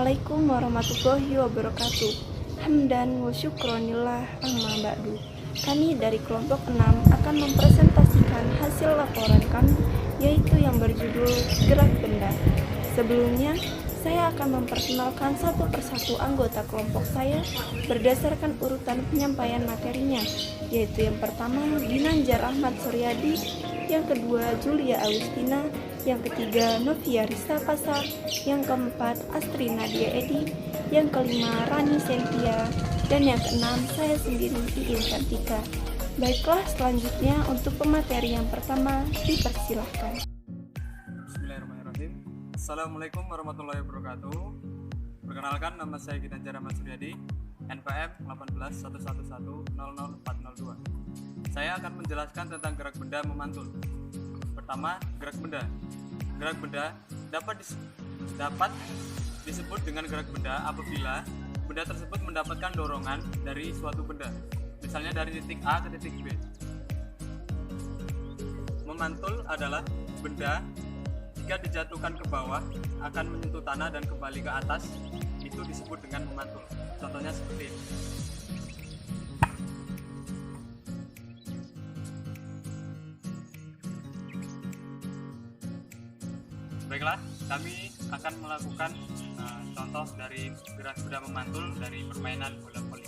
Assalamualaikum warahmatullahi wabarakatuh. Hamdan wa syukronillah amma ba'du. Kami dari kelompok 6 akan mempresentasikan hasil laporan kami, yaitu yang berjudul Gerak Benda. Sebelumnya, saya akan memperkenalkan satu persatu anggota kelompok saya berdasarkan urutan penyampaian materinya, yaitu yang pertama Ginanjar Ahmad Suryadi, yang kedua Julia Agustina, yang ketiga Novia Rista Pasar, yang keempat Astri Nadia Edi, yang kelima Rani Sentia, dan yang keenam saya sendiri Iin Cantika. Baiklah, selanjutnya untuk pemateri yang pertama dipersilahkan. Bismillahirrahmanirrahim. Assalamualaikum warahmatullahi wabarakatuh. Perkenalkan, nama saya Ginanjar Ahmad Suryadi, NPM 18111000402. Saya akan menjelaskan tentang gerak benda memantul. Pertama, gerak benda. Gerak benda dapat disebut dengan gerak benda apabila benda tersebut mendapatkan dorongan dari suatu benda, misalnya dari titik A ke titik B. Memantul adalah benda jika dijatuhkan ke bawah akan menyentuh tanah dan kembali ke atas, itu disebut dengan memantul. Contohnya seperti ini. Baiklah, kami akan melakukan contoh dari gerak benda memantul dari permainan bola voli.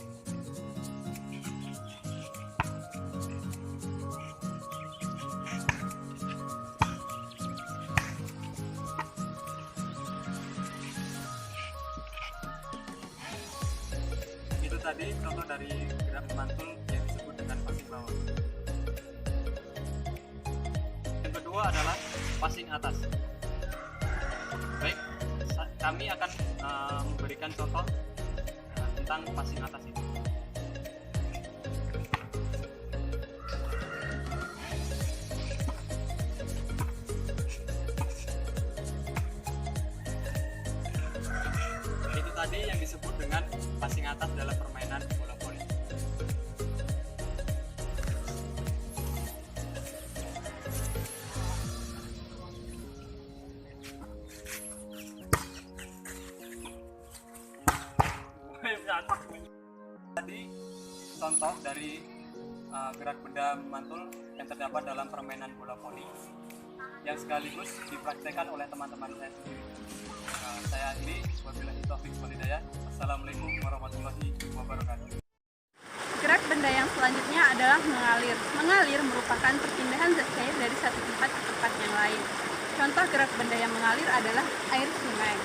Itu tadi contoh dari gerak memantul yang disebut dengan passing bawah. Yang kedua adalah passing atas. Baik, kami akan memberikan contoh tentang passing atas ini. Itu tadi yang disebut dengan passing atas dalam permainan bola voli. Tadi contoh dari gerak benda memantul yang terdapat dalam permainan bola voli yang sekaligus dipraktekkan oleh teman-teman saya sendiri. Saya akhiri, wabillahi taufiq wal hidayah. Assalamualaikum warahmatullahi wabarakatuh. Gerak benda yang selanjutnya adalah mengalir. Mengalir merupakan perpindahan zat cair dari satu tempat ke tempat yang lain. Contoh gerak benda yang mengalir adalah air sungai.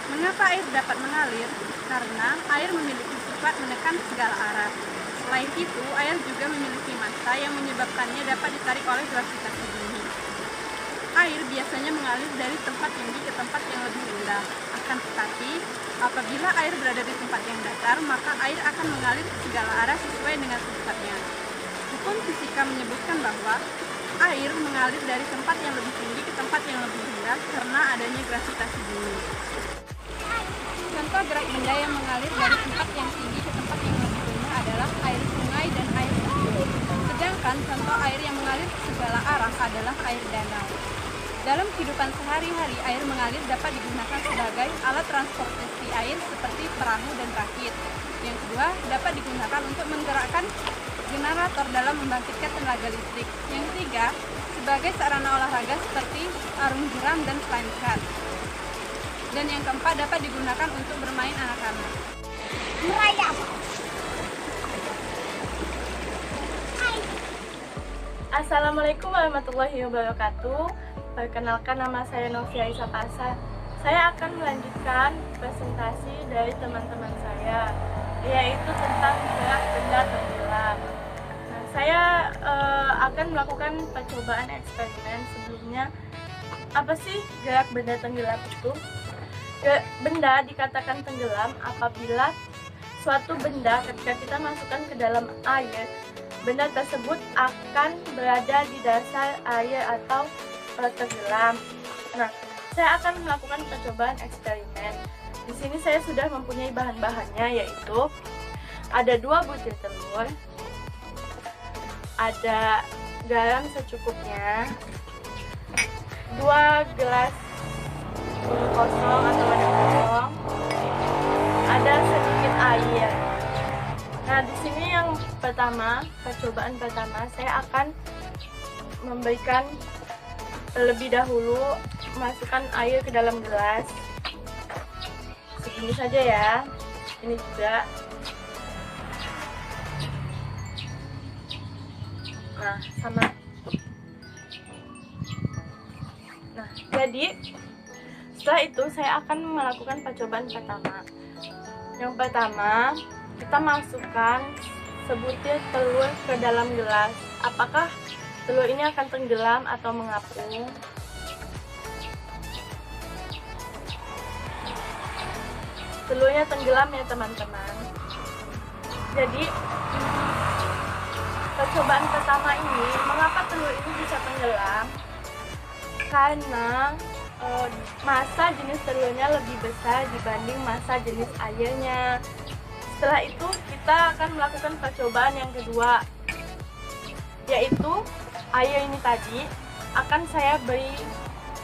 Mengapa air dapat mengalir? Karena air memiliki sifat menekan segala arah. Selain itu, air juga memiliki massa yang menyebabkannya dapat ditarik oleh gravitasi bumi. Air biasanya mengalir dari tempat tinggi ke tempat yang lebih rendah. Akan tetapi, apabila air berada di tempat yang datar, maka air akan mengalir ke segala arah sesuai dengan sifatnya. Hukum fisika menyebutkan bahwa air mengalir dari tempat yang lebih tinggi ke tempat yang lebih rendah karena adanya gravitasi bumi. Contoh gerak benda yang mengalir dari tempat yang tinggi ke tempat yang lebih rendah adalah air sungai dan air terjun. Sedangkan contoh air yang mengalir ke segala arah adalah air danau. Dalam kehidupan sehari-hari, air mengalir dapat digunakan sebagai alat transportasi air seperti perahu dan rakit. Yang kedua, dapat digunakan untuk menggerakkan generator dalam membangkitkan tenaga listrik. Yang ketiga, sebagai sarana olahraga seperti arung jeram dan flying kart. Dan yang keempat, dapat digunakan untuk bermain anak-anak. Merayap. Assalamualaikum warahmatullahi wabarakatuh. Perkenalkan, nama saya Novia Rista Pasar. Saya akan melanjutkan presentasi dari teman-teman saya, yaitu tentang gerak benda tenggelam. Saya akan melakukan percobaan eksperimen. Sebelumnya, apa sih gerak benda tenggelam itu? Benda dikatakan tenggelam apabila suatu benda ketika kita masukkan ke dalam air, benda tersebut akan berada di dasar air atau tenggelam. Nah, saya akan melakukan percobaan eksperimen. Di sini saya sudah mempunyai bahan-bahannya, yaitu ada 2 butir telur, ada garam secukupnya, 2 gelas kosong atau wadah kosong, ada sedikit air. Nah, di sini yang pertama, percobaan pertama, saya akan memberikan terlebih dahulu masukkan air ke dalam gelas. Segini saja ya. Ini juga. Nah, sama. Nah, jadi setelah itu saya akan melakukan percobaan pertama. Yang pertama, kita masukkan sebutir telur ke dalam gelas. Apakah telur ini akan tenggelam atau mengapung? Telurnya tenggelam ya teman-teman. Jadi percobaan pertama ini, mengapa telur ini bisa tenggelam? Karena massa jenis telurnya lebih besar dibanding massa jenis airnya. Setelah itu kita akan melakukan percobaan yang kedua, yaitu air ini tadi akan saya beri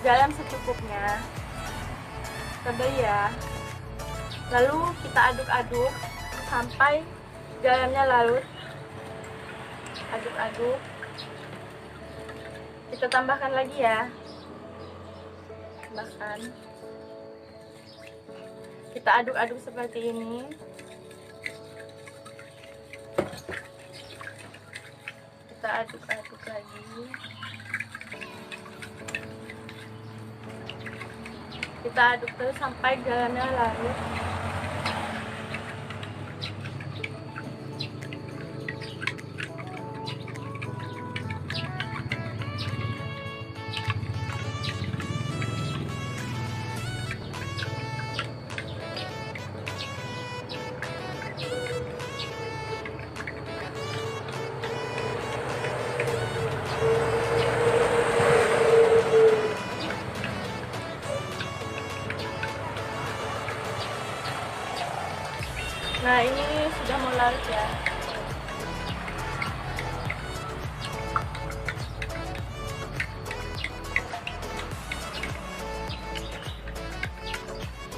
garam secukupnya. Kita beri ya. Lalu kita aduk-aduk sampai garamnya larut. Aduk-aduk. Kita tambahkan lagi ya. Tambahkan. Kita aduk-aduk seperti ini. Kita aduk-aduk lagi. Kita aduk terus sampai garamnya larut. Nah, ini sudah mau larut ya.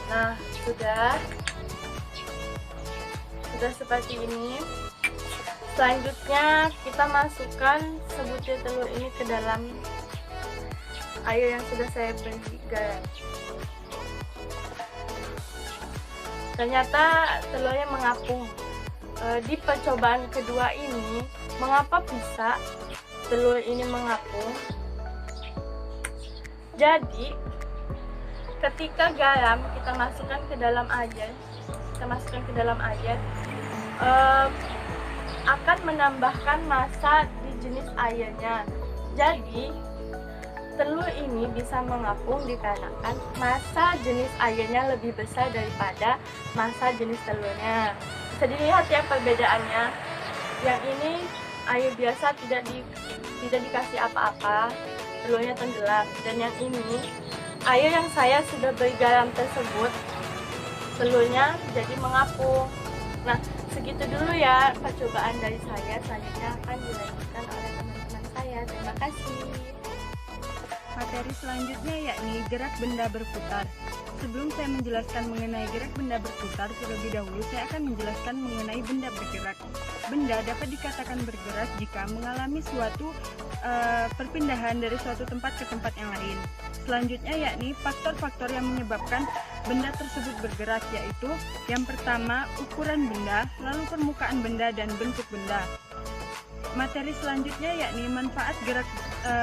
Nah, sudah seperti ini. Selanjutnya kita masukkan sebutir telur ini ke dalam air yang sudah saya beri garam. Ternyata telurnya mengapung. Di percobaan kedua ini, mengapa bisa telur ini mengapung? Jadi, ketika garam kita masukkan ke dalam air, akan menambahkan massa di jenis airnya. Jadi, telur ini bisa mengapung dikarenakan massa jenis airnya lebih besar daripada massa jenis telurnya. Bisa dilihat ya perbedaannya. Yang ini air biasa tidak dikasih apa-apa, telurnya tenggelam. Dan yang ini air yang saya sudah beri garam tersebut, telurnya jadi mengapung. Nah, segitu dulu ya percobaan dari saya. Selanjutnya akan dilanjutkan oleh teman-teman saya. Terima kasih. Materi selanjutnya yakni gerak benda berputar. Sebelum saya menjelaskan mengenai gerak benda berputar, terlebih dahulu saya akan menjelaskan mengenai benda bergerak. Benda dapat dikatakan bergerak jika mengalami suatu perpindahan dari suatu tempat ke tempat yang lain. Selanjutnya yakni faktor-faktor yang menyebabkan benda tersebut bergerak, yaitu yang pertama ukuran benda, lalu permukaan benda dan bentuk benda. Materi selanjutnya yakni manfaat gerak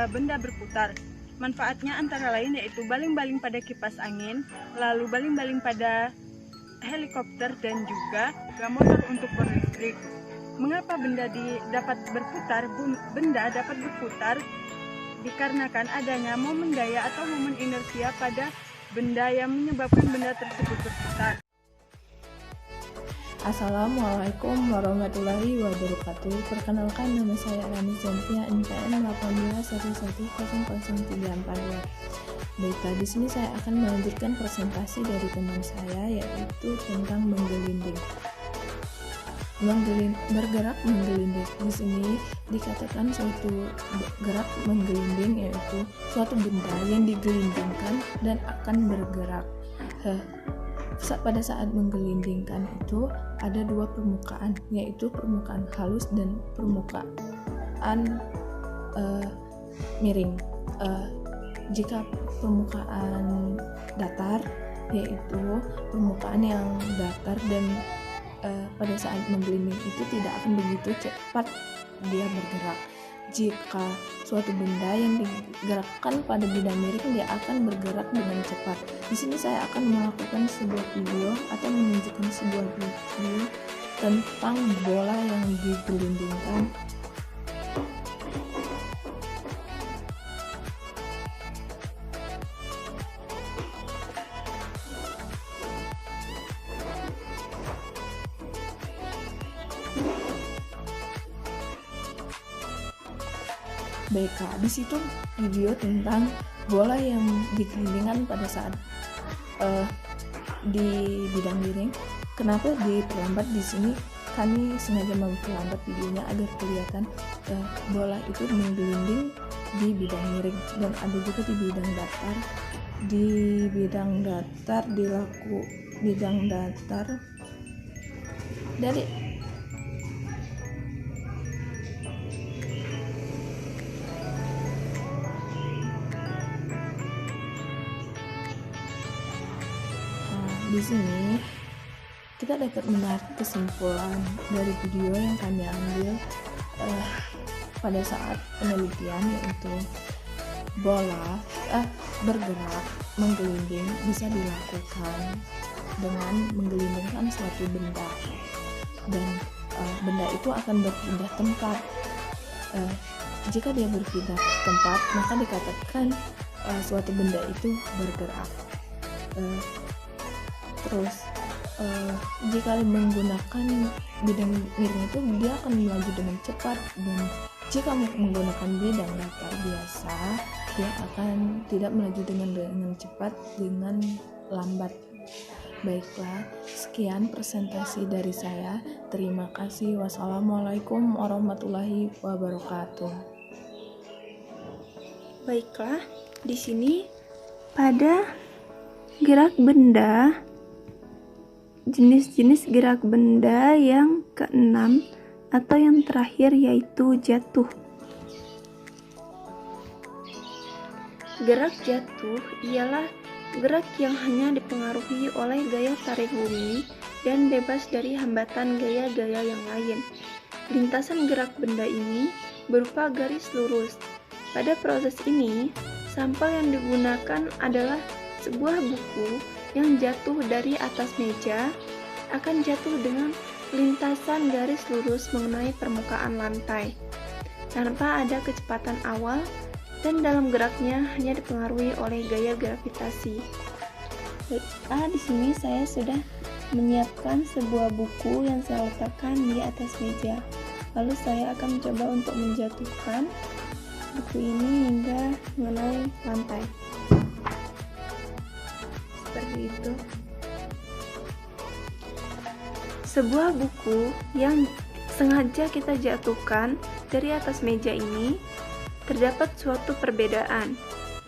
benda berputar. Manfaatnya antara lain yaitu baling-baling pada kipas angin, lalu baling-baling pada helikopter, dan juga motor untuk listrik. Mengapa benda dapat berputar? Benda dapat berputar dikarenakan adanya momen daya atau momen inersia pada benda yang menyebabkan benda tersebut berputar. Assalamualaikum warahmatullahi wabarakatuh. Perkenalkan, nama saya Rani Zantia, NPM 18110034. Baiklah, di sini saya akan melanjutkan presentasi dari teman saya, yaitu tentang menggelinding. Bergerak menggelinding. Di sini dikatakan suatu gerak menggelinding yaitu suatu benda yang digelindingkan dan akan bergerak. pada saat menggelindingkan itu ada dua permukaan, yaitu permukaan halus dan permukaan miring. Jika permukaan datar, yaitu permukaan yang datar dan pada saat menggelinding itu tidak akan begitu cepat dia bergerak. Jika suatu benda yang digerakkan pada bidang miring, dia akan bergerak dengan cepat. Di sini saya akan melakukan sebuah video atau menunjukkan sebuah video tentang bola yang digelindingkan. Baiklah, di situ video tentang bola yang digelindingkan pada saat di bidang miring. Kenapa diperlambat? Di sini kami sengaja memperlambat videonya agar kelihatan bola itu menggelinding di bidang miring, dan ada juga di bidang datar. Di bidang datar dari di sini kita dapat menarik kesimpulan dari video yang kami ambil pada saat penelitian, yaitu bola bergerak menggelinding bisa dilakukan dengan menggelindingkan suatu benda, dan benda itu akan berpindah tempat. Jika dia berpindah tempat, maka dikatakan suatu benda itu bergerak. Terus jika menggunakan bidang miring itu, dia akan melaju dengan cepat, dan jika menggunakan bidang datar biasa, dia akan tidak melaju dengan cepat, dengan lambat. Baiklah, sekian presentasi dari saya. Terima kasih. Wassalamualaikum warahmatullahi wabarakatuh. Baiklah, di sini pada gerak benda, jenis-jenis gerak benda yang keenam atau yang terakhir yaitu jatuh. Gerak jatuh ialah gerak yang hanya dipengaruhi oleh gaya tarik bumi dan bebas dari hambatan gaya-gaya yang lain. Lintasan gerak benda ini berupa garis lurus. Pada proses ini, sampel yang digunakan adalah sebuah buku yang jatuh dari atas meja akan jatuh dengan lintasan garis lurus mengenai permukaan lantai tanpa ada kecepatan awal, dan dalam geraknya hanya dipengaruhi oleh gaya gravitasi. Di sini saya sudah menyiapkan sebuah buku yang saya letakkan di atas meja. Lalu saya akan mencoba untuk menjatuhkan buku ini hingga mengenai lantai. Seperti itu. Sebuah buku yang sengaja kita jatuhkan dari atas meja ini, terdapat suatu perbedaan.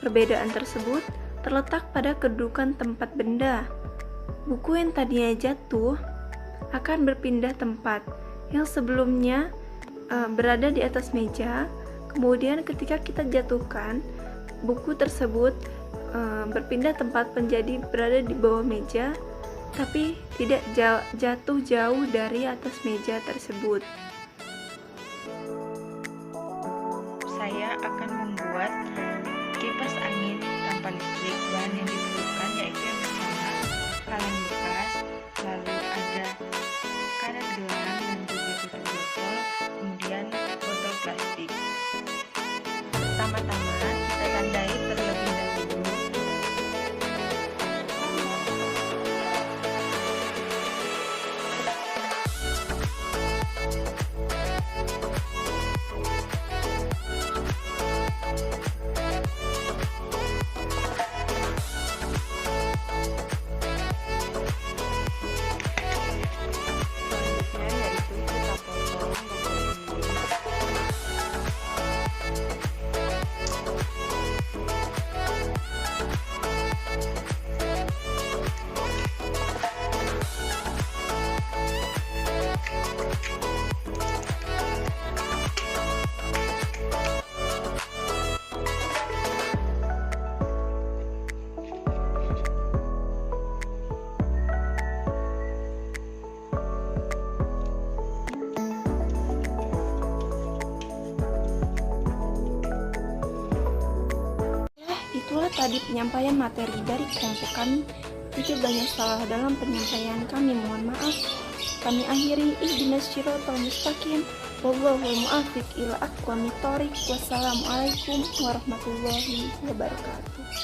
Perbedaan tersebut terletak pada kedudukan tempat benda. Buku yang tadinya jatuh akan berpindah tempat. Yang sebelumnya berada di atas meja, kemudian ketika kita jatuhkan, buku tersebut berpindah tempat menjadi berada di bawah meja, tapi tidak jatuh jauh dari atas meja tersebut. Saya akan membuat kipas angin tanpa listrik. Bahan yang diperlukan yaitu yang pertama kaleng bekas, lalu ada karet gelang dan juga tutup botol, kemudian botol plastik. Pertama-tama kita tandai terlebih dahulu. Itulah tadi penyampaian materi dari kelompok kami. Jika banyak salah dalam penyampaian kami, mohon maaf. Kami akhiri, ihdinas siratal mustaqim, wallahul muwaffiq ila aqwamit thoriq. Wassalamualaikum warahmatullahi wabarakatuh.